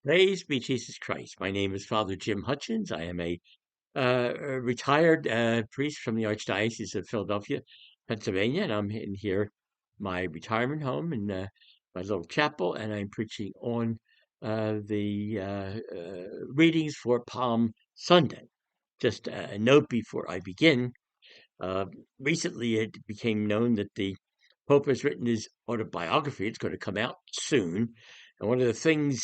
Praise be Jesus Christ. My name is Father Jim Hutchins. I am a retired priest from the Archdiocese of Philadelphia, Pennsylvania, and I'm in here, my retirement home in my little chapel, and I'm preaching on the readings for Palm Sunday. Just a note before I begin. Uh, Recently, it became known that the Pope has written his autobiography. It's going to come out soon. And one of the things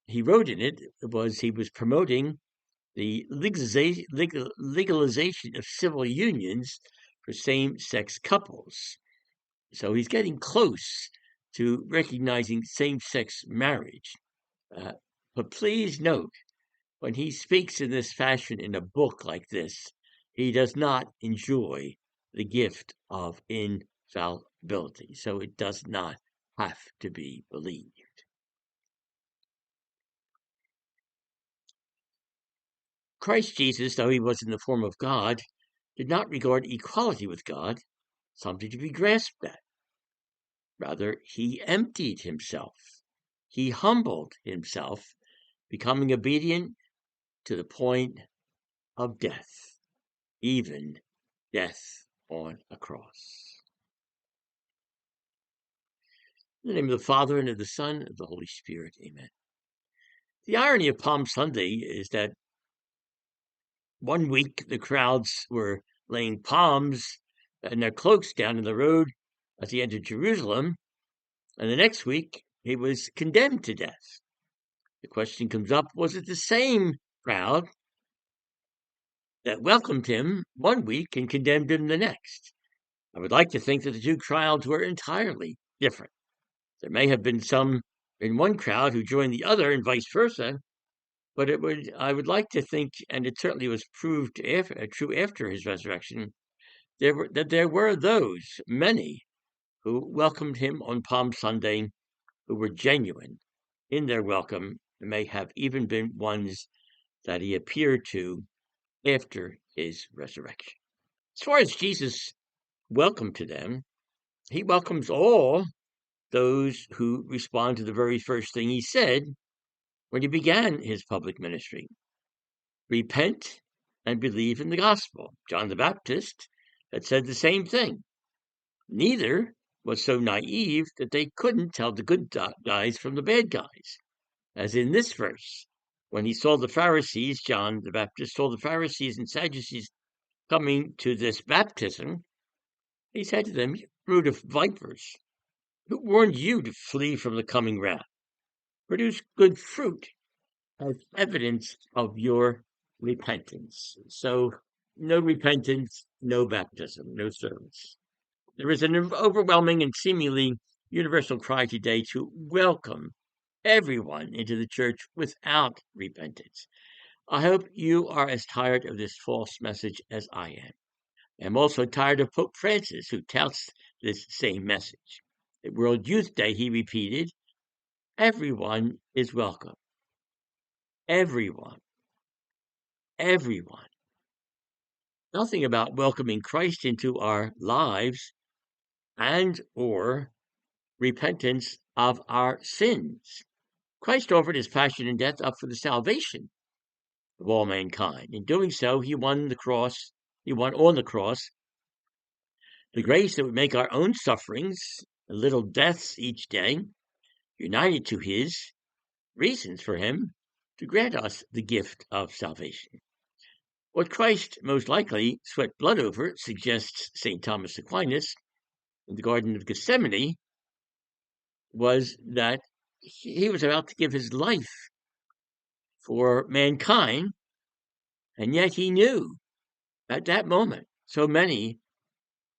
he wrote in it was he was promoting the legalization of civil unions for same-sex couples. So he's getting close to recognizing same-sex marriage. Uh, but please note, when he speaks in this fashion in a book like this, he does not enjoy the gift of infallibility. So it does not have to be believed. Christ Jesus, though he was in the form of God, did not regard equality with God something to be grasped at. Rather, he emptied himself. He humbled himself, becoming obedient to the point of death, even death on a cross. In the name of the Father, and of the Son, and of the Holy Spirit. Amen. The irony of Palm Sunday is that one week the crowds were laying palms and their cloaks down in the road as he entered Jerusalem, and the next week he was condemned to death. The question comes up, was it the same crowd that welcomed him one week and condemned him the next? I would like to think that the two crowds were entirely different. There may have been some in one crowd who joined the other and vice versa, but I would like to think, and it certainly was proved true after his resurrection, there were those, many, who welcomed him on Palm Sunday, who were genuine in their welcome. There may have even been ones that he appeared to after his resurrection. As far as Jesus' welcome to them, he welcomes all those who respond to the very first thing he said when he began his public ministry. Repent and believe in the gospel. John the Baptist had said the same thing. Neither was so naive that they couldn't tell the good guys from the bad guys. As in this verse, when he saw the Pharisees, John the Baptist saw the Pharisees and Sadducees coming to this baptism, he said to them, "You brood of vipers, who warned you to flee from the coming wrath? Produce good fruit as evidence of your repentance." So, no repentance, no baptism, no service. There is an overwhelming and seemingly universal cry today to welcome everyone into the church without repentance. I hope you are as tired of this false message as I am. I am also tired of Pope Francis, who touts this same message. At World Youth Day, he repeated, "Everyone is welcome. Everyone. Everyone." Nothing about welcoming Christ into our lives and or repentance of our sins. Christ offered his passion and death up for the salvation of all mankind. In doing so, he won on the cross the grace that would make our own sufferings and little deaths each day united to his reasons for him to grant us the gift of salvation. What Christ most likely sweat blood over, suggests St. Thomas Aquinas in the Garden of Gethsemane, was that he was about to give his life for mankind, and yet he knew at that moment so many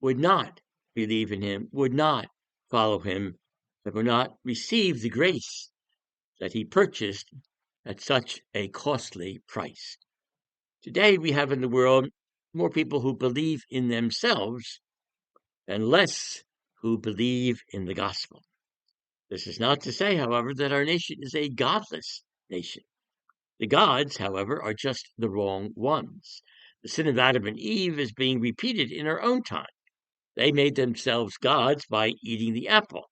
would not believe in him, would not follow him, that would not receive the grace that he purchased at such a costly price. Today we have in the world more people who believe in themselves and less who believe in the gospel. This is not to say, however, that our nation is a godless nation. The gods, however, are just the wrong ones. The sin of Adam and Eve is being repeated in our own time. They made themselves gods by eating the apple.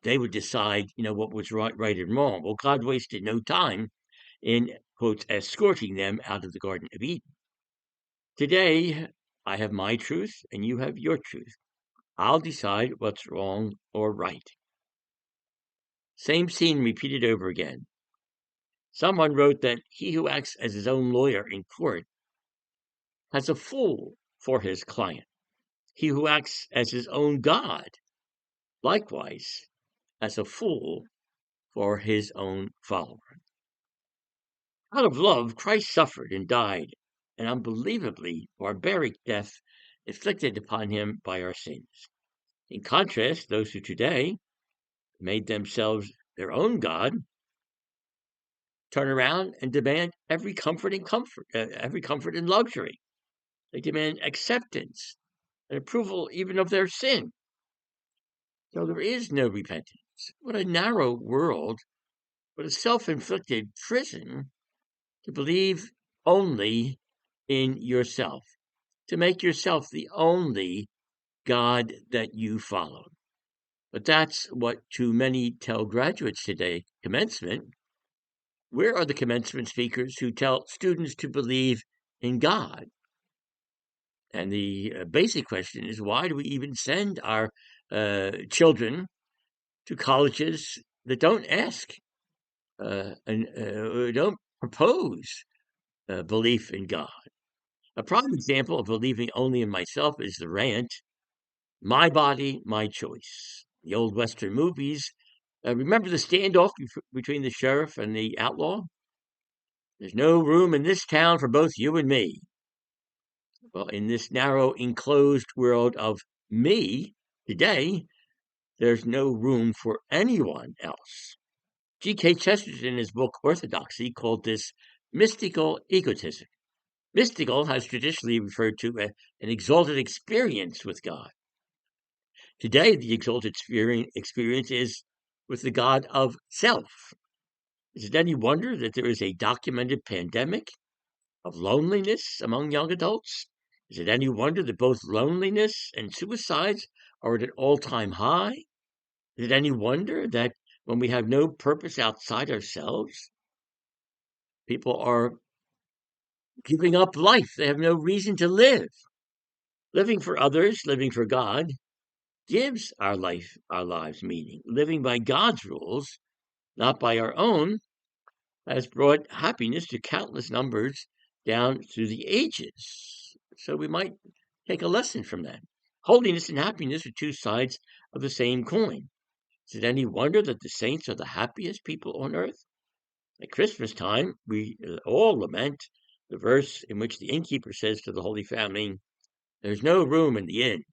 they would decide, what was right and wrong. Well, God wasted no time in, quotes, escorting them out of the Garden of Eden. Today, I have my truth and you have your truth. I'll decide what's wrong or right. Same scene repeated over again. Someone wrote that he who acts as his own lawyer in court has a fool for his client. He who acts as his own God, likewise, as a fool for his own follower. Out of love, Christ suffered and died an unbelievably barbaric death inflicted upon him by our sins. In contrast, those who today made themselves their own God turn around and demand every comfort and luxury. They demand acceptance and approval even of their sin. So there is no repentance. What a narrow world, what a self-inflicted prison to believe only in yourself, to make yourself the only God that you follow. But that's what too many tell graduates today, commencement. Where are the commencement speakers who tell students to believe in God? And the basic question is, why do we even send our children to colleges that don't ask and don't propose belief in God? A prime example of believing only in myself is the rant, "My body, my choice." The old Western movies. Remember the standoff between the sheriff and the outlaw? "There's no room in this town for both you and me." Well, in this narrow, enclosed world of me today, there's no room for anyone else. G.K. Chesterton, in his book Orthodoxy, called this mystical egotism. Mystical has traditionally referred to an exalted experience with God. Today, the exalted experience is with the God of self. Is it any wonder that there is a documented pandemic of loneliness among young adults? Is it any wonder that both loneliness and suicides are at an all-time high? Is it any wonder that when we have no purpose outside ourselves, people are giving up life? They have no reason to live. Living for others, living for God, gives our lives meaning. Living by God's rules, not by our own, has brought happiness to countless numbers down through the ages. So we might take a lesson from that. Holiness and happiness are two sides of the same coin. Is it any wonder that the saints are the happiest people on earth? At Christmas time, we all lament the verse in which the innkeeper says to the Holy Family, "There's no room in the inn."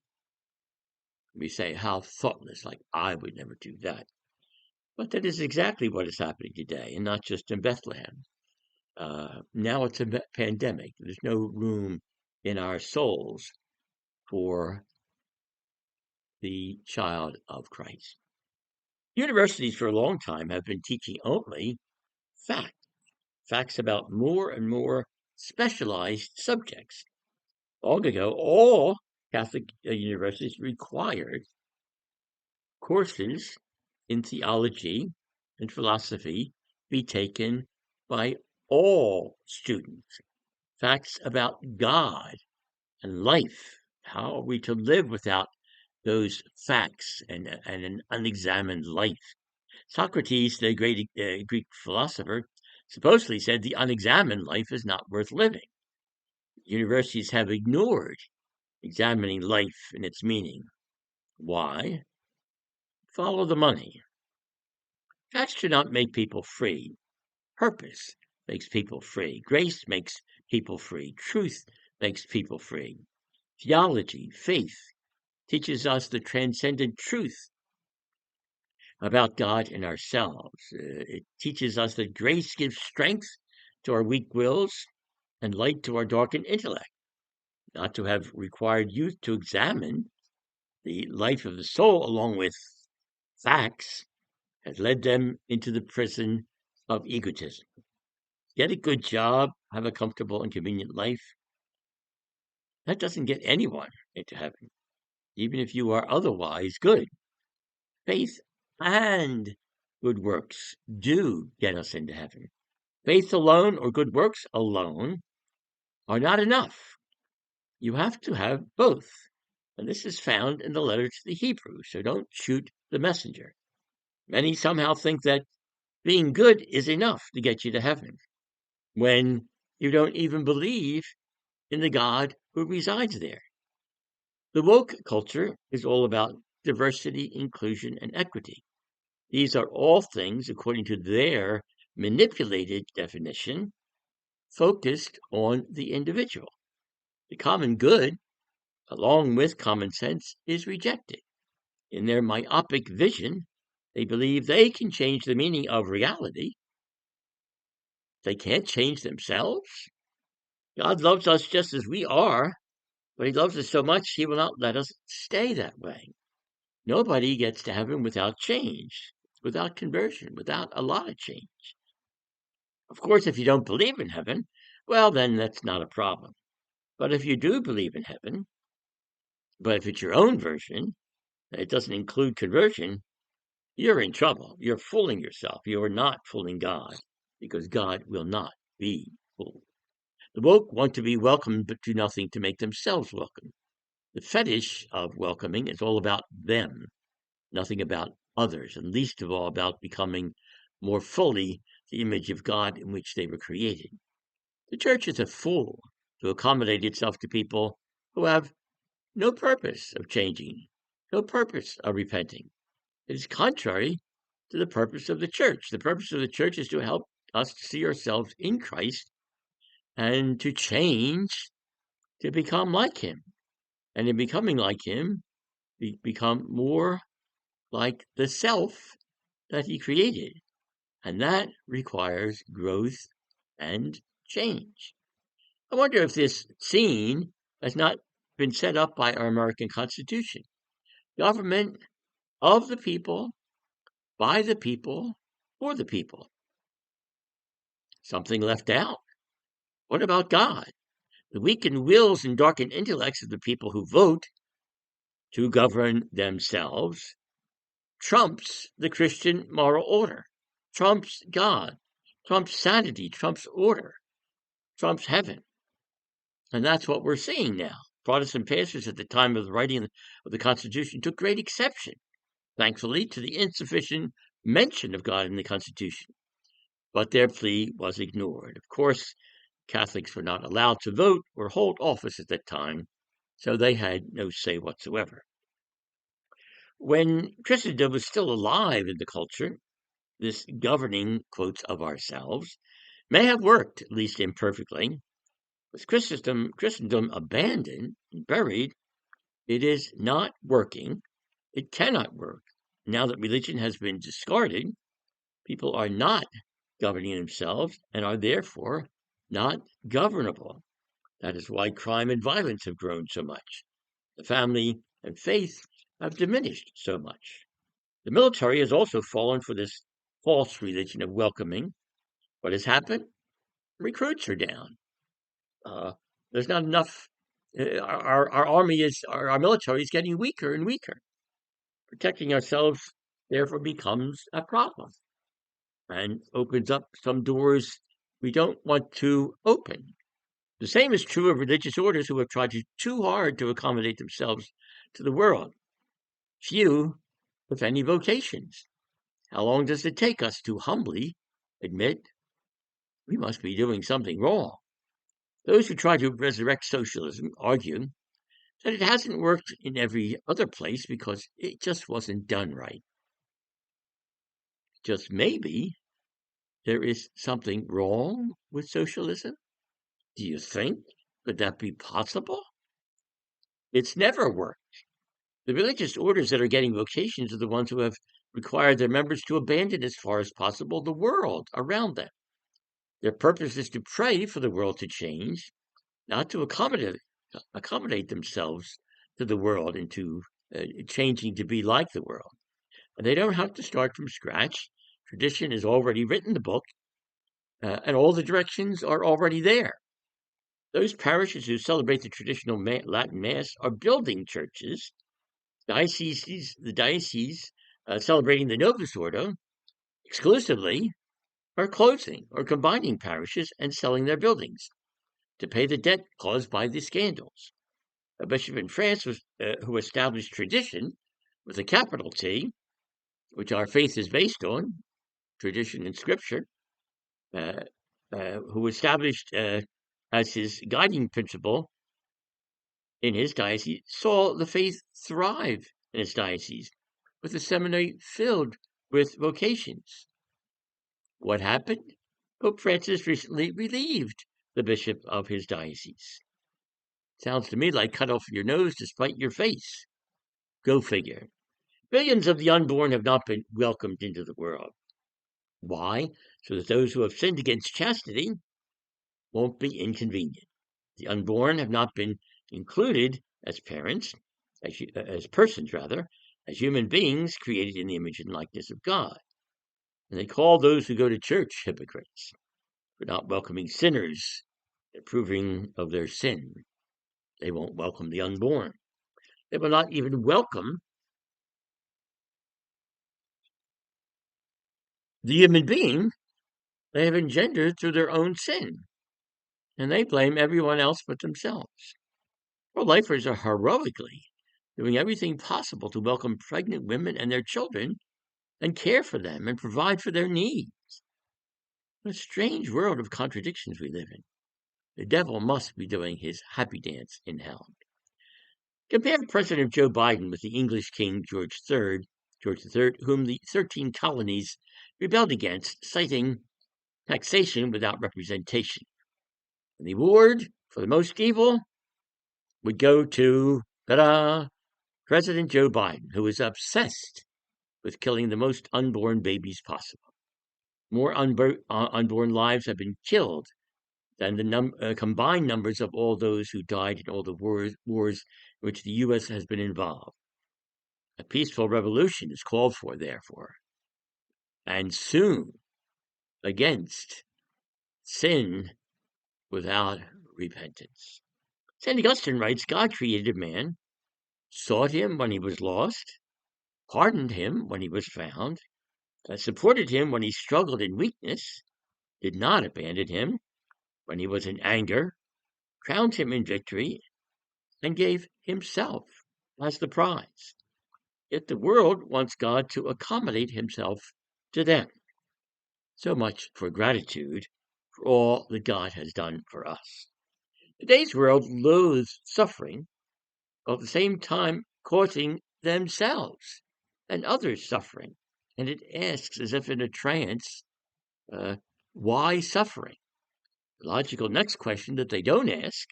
We say, how thoughtless, like I would never do that. But that is exactly what is happening today, and not just in Bethlehem. Now it's a pandemic. There's no room in our souls for the child of Christ. Universities for a long time have been teaching only facts about more and more specialized subjects. Long ago, all Catholic universities required courses in theology and philosophy be taken by all students. Facts about God and life. How are we to live without those facts and an unexamined life? Socrates, the great Greek philosopher, supposedly said the unexamined life is not worth living. Universities have ignored examining life and its meaning. Why? Follow the money. Facts do not make people free. Purpose makes people free. Grace makes people free. Truth makes people free. Theology, faith, teaches us the transcendent truth about God and ourselves. It teaches us that grace gives strength to our weak wills and light to our darkened intellect. Not to have required youth to examine the life of the soul along with facts has led them into the prison of egotism. Get a good job, have a comfortable and convenient life. That doesn't get anyone into heaven, even if you are otherwise good. Faith and good works do get us into heaven. Faith alone or good works alone are not enough. You have to have both. And this is found in the letter to the Hebrews, so don't shoot the messenger. Many somehow think that being good is enough to get you to heaven, when you don't even believe in the God who resides there. The woke culture is all about diversity, inclusion, and equity. These are all things, according to their manipulated definition, focused on the individual. The common good, along with common sense, is rejected. In their myopic vision, they believe they can change the meaning of reality. They can't change themselves. God loves us just as we are, but he loves us so much he will not let us stay that way. Nobody gets to heaven without change, without conversion, without a lot of change. Of course, if you don't believe in heaven, well, then that's not a problem. But if you do believe in heaven, but if it's your own version, it doesn't include conversion, you're in trouble. You're fooling yourself. You are not fooling God, because God will not be fooled. The woke want to be welcomed, but do nothing to make themselves welcome. The fetish of welcoming is all about them, nothing about others, and least of all about becoming more fully the image of God in which they were created. The church is a fool to accommodate itself to people who have no purpose of changing, no purpose of repenting. It is contrary to the purpose of the church. The purpose of the church is to help us to see ourselves in Christ and to change to become like him. And in becoming like him, we become more like the self that he created. And that requires growth and change. I wonder if this scene has not been set up by our American Constitution. Government of the people, by the people, for the people. Something left out. What about God? The weakened wills and darkened intellects of the people who vote to govern themselves trumps the Christian moral order, trumps God, trumps sanity, trumps order, trumps heaven. And that's what we're seeing now. Protestant pastors at the time of the writing of the Constitution took great exception, thankfully, to the insufficient mention of God in the Constitution. But their plea was ignored. Of course, Catholics were not allowed to vote or hold office at that time, so they had no say whatsoever. When Christendom was still alive in the culture, this governing, quotes, of ourselves may have worked, at least imperfectly. With Christendom abandoned and buried, it is not working. It cannot work. Now that religion has been discarded, people are not governing themselves and are therefore not governable. That is why crime and violence have grown so much. The family and faith have diminished so much. The military has also fallen for this false religion of welcoming. What has happened? Recruits are down. There's not enough. Our army is, our military is getting weaker and weaker. Protecting ourselves, therefore, becomes a problem and opens up some doors we don't want to open. The same is true of religious orders who have tried too hard to accommodate themselves to the world. Few, if any, vocations. How long does it take us to humbly admit we must be doing something wrong? Those who try to resurrect socialism argue that it hasn't worked in every other place because it just wasn't done right. Just maybe there is something wrong with socialism? Do you think? Could that be possible? It's never worked. The religious orders that are getting vocations are the ones who have required their members to abandon as far as possible the world around them. Their purpose is to pray for the world to change, not to accommodate themselves to the world and to changing to be like the world. And they don't have to start from scratch. Tradition has already written the book, and all the directions are already there. Those parishes who celebrate the traditional Latin Mass are building churches. The diocese celebrating the Novus Ordo exclusively are closing or combining parishes and selling their buildings to pay the debt caused by the scandals. A bishop in France who established tradition with a capital T, which our faith is based on, tradition and scripture, who established as his guiding principle in his diocese, saw the faith thrive in his diocese, with the seminary filled with vocations. What happened? Pope Francis recently relieved the bishop of his diocese. Sounds to me like cut off your nose to spite your face. Go figure. Billions of the unborn have not been welcomed into the world. Why? So that those who have sinned against chastity won't be inconvenient. The unborn have not been included as parents, as persons rather, as human beings created in the image and likeness of God. And they call those who go to church hypocrites for not welcoming sinners, approving of their sin. They won't welcome the unborn. They will not even welcome the human being they have engendered through their own sin. And they blame everyone else but themselves. Pro-lifers are heroically doing everything possible to welcome pregnant women and their children and care for them and provide for their needs. What a strange world of contradictions we live in. The devil must be doing his happy dance in hell. Compare President Joe Biden with the English King George III, whom the 13 colonies rebelled against, citing taxation without representation. And the award for the most evil would go to President Joe Biden, who is obsessed with killing the most unborn babies possible. More unborn lives have been killed than the combined numbers of all those who died in all the wars in which the U.S. has been involved. A peaceful revolution is called for, therefore, and soon, against sin without repentance. St. Augustine writes, God created man, sought him when he was lost, pardoned him when he was found, supported him when he struggled in weakness, did not abandon him when he was in anger, crowned him in victory, and gave himself as the prize. Yet the world wants God to accommodate himself to them. So much for gratitude for all that God has done for us. Today's world loathes suffering, while at the same time causing themselves and others suffering. And it asks, as if in a trance, why suffering? The logical next question that they don't ask,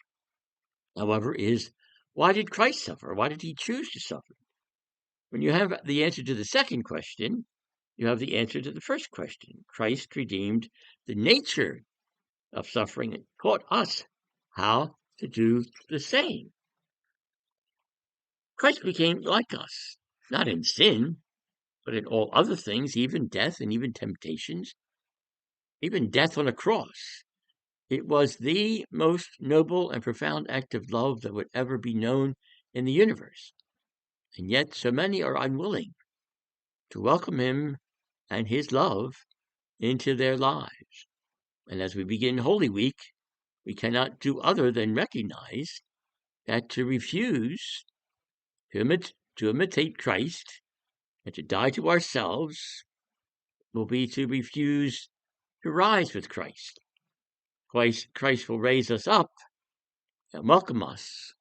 however, is why did Christ suffer? Why did he choose to suffer? When you have the answer to the second question, you have the answer to the first question. Christ redeemed the nature of suffering and taught us how to do the same. Christ became like us, not in sin, but in all other things, even death and even temptations, even death on a cross. It was the most noble and profound act of love that would ever be known in the universe. And yet so many are unwilling to welcome him and his love into their lives. And as we begin Holy Week, we cannot do other than recognize that to refuse to imitate Christ and to die to ourselves will be to refuse to rise with Christ. Christ will raise us up and welcome us,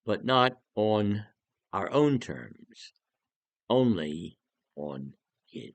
but not on our own terms, only on his.